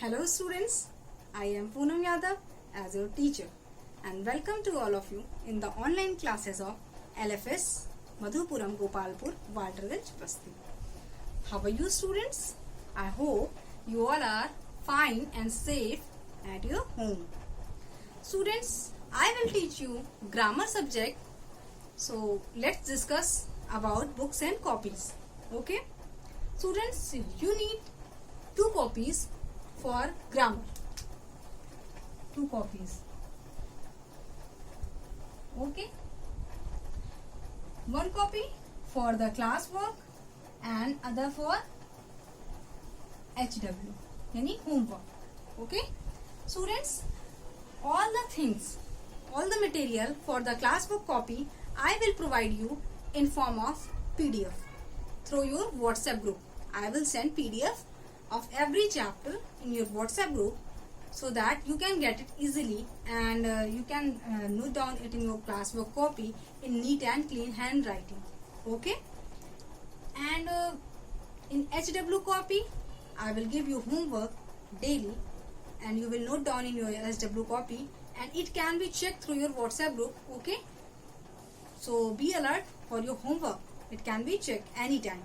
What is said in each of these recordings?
Hello students, I am Poonam Yadav as your teacher and welcome to all of you in the online classes of LFS Madhupuram Gopalpur Waterville Basti. How are you students? I hope you all are fine and safe at your home. Students, I will teach you grammar subject. So let's discuss about books and copies. Okay? Students, you need 2 copies for grammar. 2 copies. Okay? 1 copy for the class work and other for HW, yani homework. Okay? Students, all the things, all the material for the class work copy I will provide you in form of PDF through your WhatsApp group. I will send PDF of every chapter in your WhatsApp group so that you can get it easily and you can note down it in your classwork copy in neat and clean handwriting. Okay? And in HW copy, I will give you homework daily and you will note down in your HW copy and it can be checked through your WhatsApp group. Okay? So be alert for your homework. It can be checked anytime.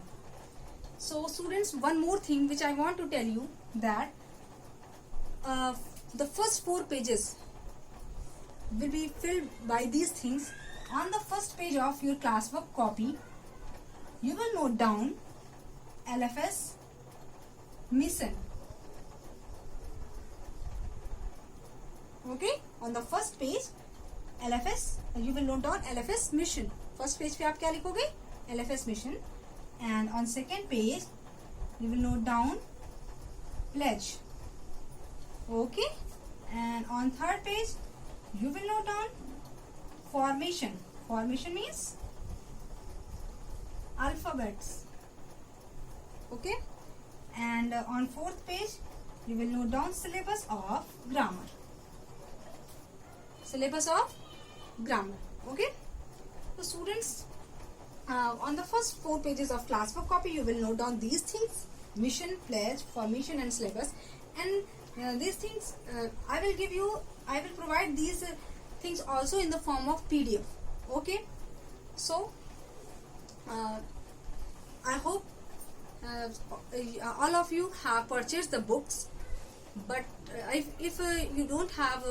So students, one more thing which I want to tell you that the first 4 pages will be filled by these things. On the first page of your classwork copy, you will note down LFS mission. Okay? On the first page, LFS, you will note down LFS mission. First page पे आप क्या लिखोगे? LFS mission. And on second page, you will note down pledge. Okay? And on third page, you will note down formation. Formation means alphabets. Okay? And on fourth page, you will note down syllabus of grammar. Syllabus of grammar. Okay? So students, on the first 4 pages of classwork copy, you will note down these things: mission, pledge, formation, and syllabus. And these things I will provide these things also in the form of PDF. Okay? So I hope all of you have purchased the books, but if you don't have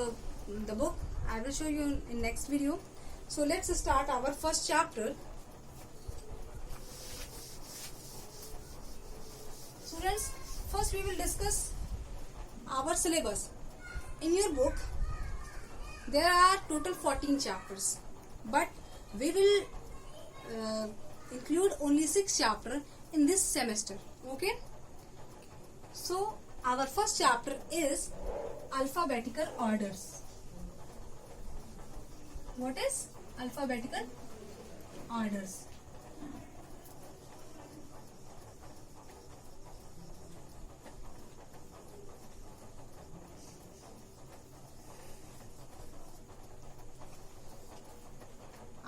the book, I will show you in next video. So let's start our first chapter. Students, first we will discuss our syllabus. In your book, there are total 14 chapters, but we will include only 6 chapters in this semester. Okay? So, our first chapter is alphabetical orders. What is alphabetical orders?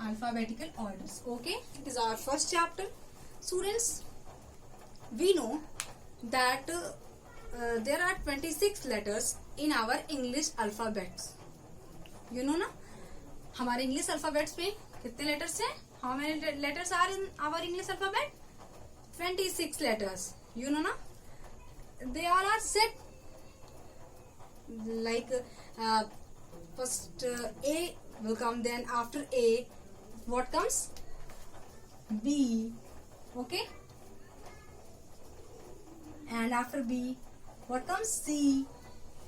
Alphabetical orders. Okay, it is our first chapter. Students, we know that there are 26 letters in our English alphabets. You know ना, हमारे English alphabets में कितने letters हैं? How many letters are in our English alphabet? 26 letters. You know ना, they all are set like first A will come, then after A what comes? B. Okay? And after B what comes? C.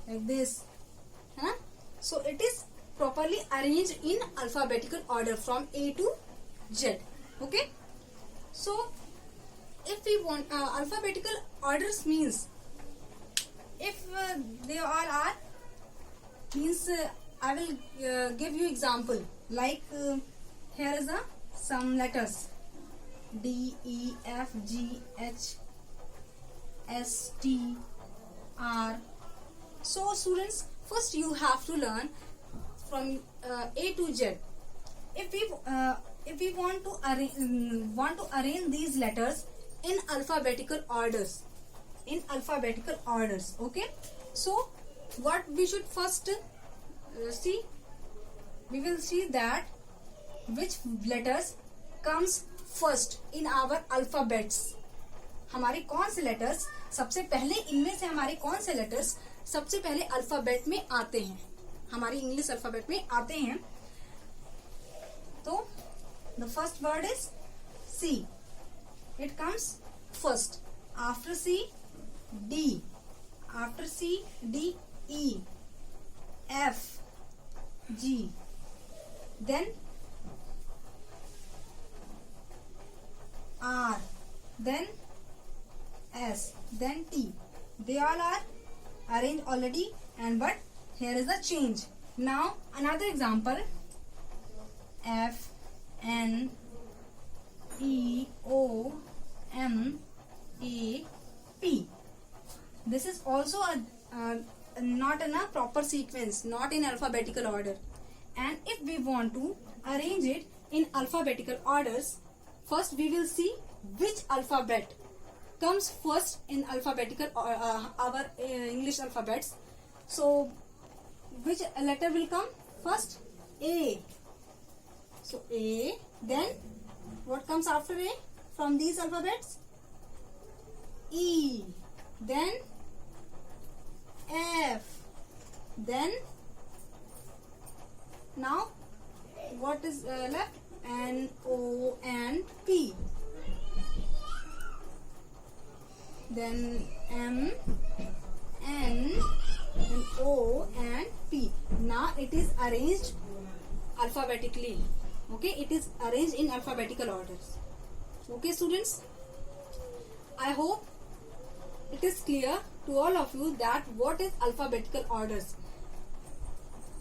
Like this. Huh? So it is properly arranged in alphabetical order from A to Z. Okay? So if we want alphabetical orders means if they all are means I will give you example like here is some letters D, E, F, G, H, S, T, R. So students, first you have to learn from A to Z. If we want to arrange these letters in alphabetical orders, okay. So what we should first see, we will see that which letters comes first in our alphabets. हमारे कौन से letters सबसे पहले, इनमें से हमारे कौन से लेटर्स सबसे पहले अल्फाबेट में आते हैं, हमारी इंग्लिश अल्फाबेट में आते हैं. तो the first word is C. It comes first. After C D. After C, D, E, F, G, then R, then S, then T. They all are arranged already, and but here is the change. Now another example: F, N, E, O, M, A, P. This is also not in a proper sequence, not in alphabetical order. And if we want to arrange it in alphabetical orders, first we will see which alphabet comes first in alphabetical our English alphabets. So which letter will come first? A. So A. Then what comes after A from these alphabets? E. Then F. Then now what is left? N, O, and P. Then M, N, then O, and P. Now it is arranged alphabetically. Okay, it is arranged in alphabetical orders. Okay, students, I hope it is clear to all of you that what is alphabetical orders.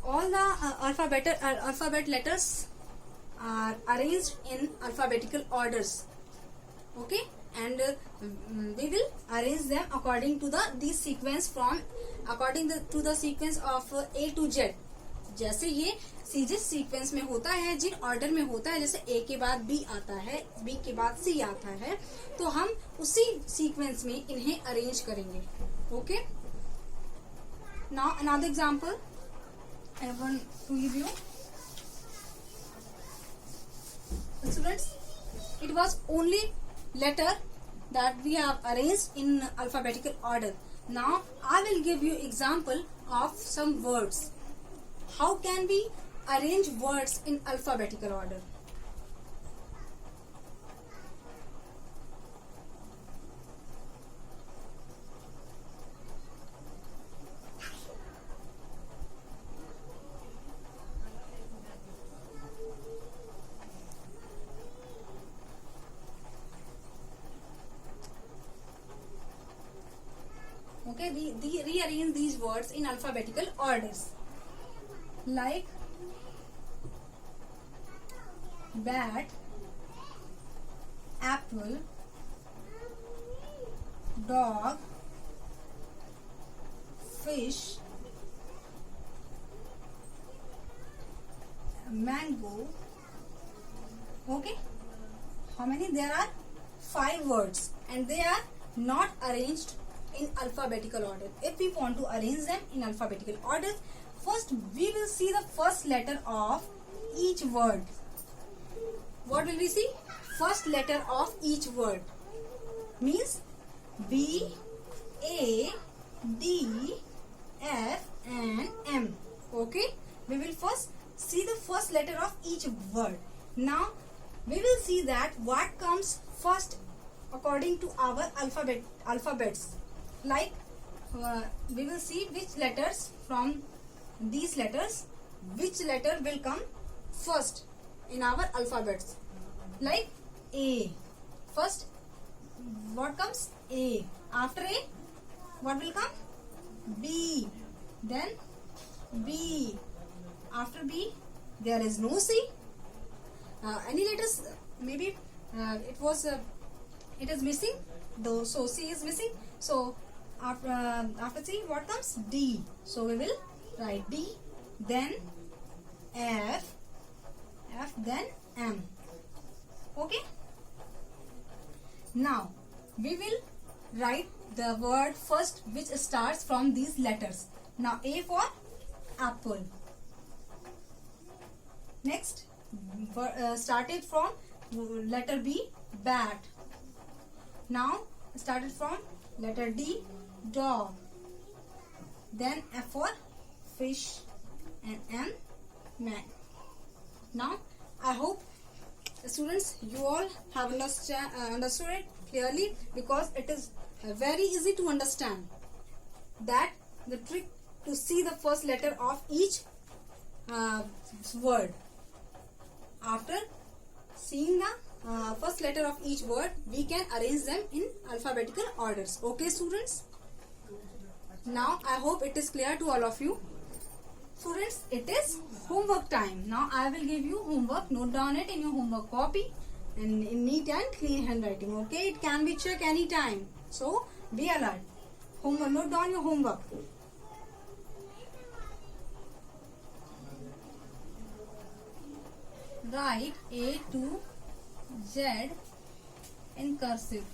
All the alphabet letters are arranged in alphabetical orders. Okay, and we will arrange them according to this sequence to the sequence of A to Z. जैसे ये जिस sequence में होता है, जिन order में होता है, जैसे ए के बाद बी आता है, बी के बाद सी आता है, तो हम उसी सीक्वेंस में इन्हें अरेंज करेंगे. Okay, now another example I want to give you. Students, it was only letter that we have arranged in alphabetical order. Now I will give you example of some words. How can we arrange words in alphabetical order? Okay, rearrange these words in alphabetical orders. Like bat, apple, dog, fish, mango. Okay, how many? There are 5 words and they are not arranged in alphabetical order. If we want to arrange them in alphabetical order, first we will see the first letter of each word. What will we see? First letter of each word means B, A, D, F, and M. Okay, we will first see the first letter of each word. Now we will see that what comes first according to our alphabets. Like we will see which letters from these letters, which letter will come first in our alphabets. Like A. First what comes? A. After A what will come? B. Then B. After B there is no C. Any letters, maybe it is missing, though, so C is missing. So after C what comes? D. So we will write D, then F, then M. Okay, now we will write the word first which starts from these letters. Now A for apple. Next, started from letter B, bat. Now started from letter D, dog. Then F for fish and M, man. Now I hope students you all have understood it clearly, because it is very easy to understand. That the trick to see the first letter of each word. After seeing the first letter of each word, we can arrange them in alphabetical orders. Okay students? Now I hope it is clear to all of you. Students, it is homework time. Now I will give you homework. Note down it in your homework copy and in neat and clean handwriting. Okay, it can be checked anytime. So be alert. Homework. Note down your homework. Write A to Z in cursive.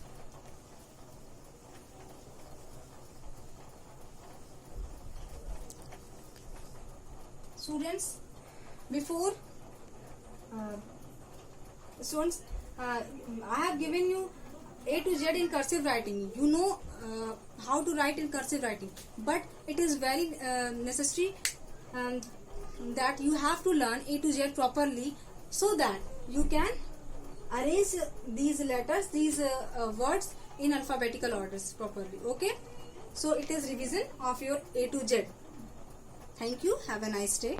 Students, before I have given you A to Z in cursive writing. You know how to write in cursive writing, but it is very necessary that you have to learn A to Z properly, so that you can arrange these letters, these words in alphabetical orders properly. Okay, so it is revision of your A to Z. Thank you. Have a nice day.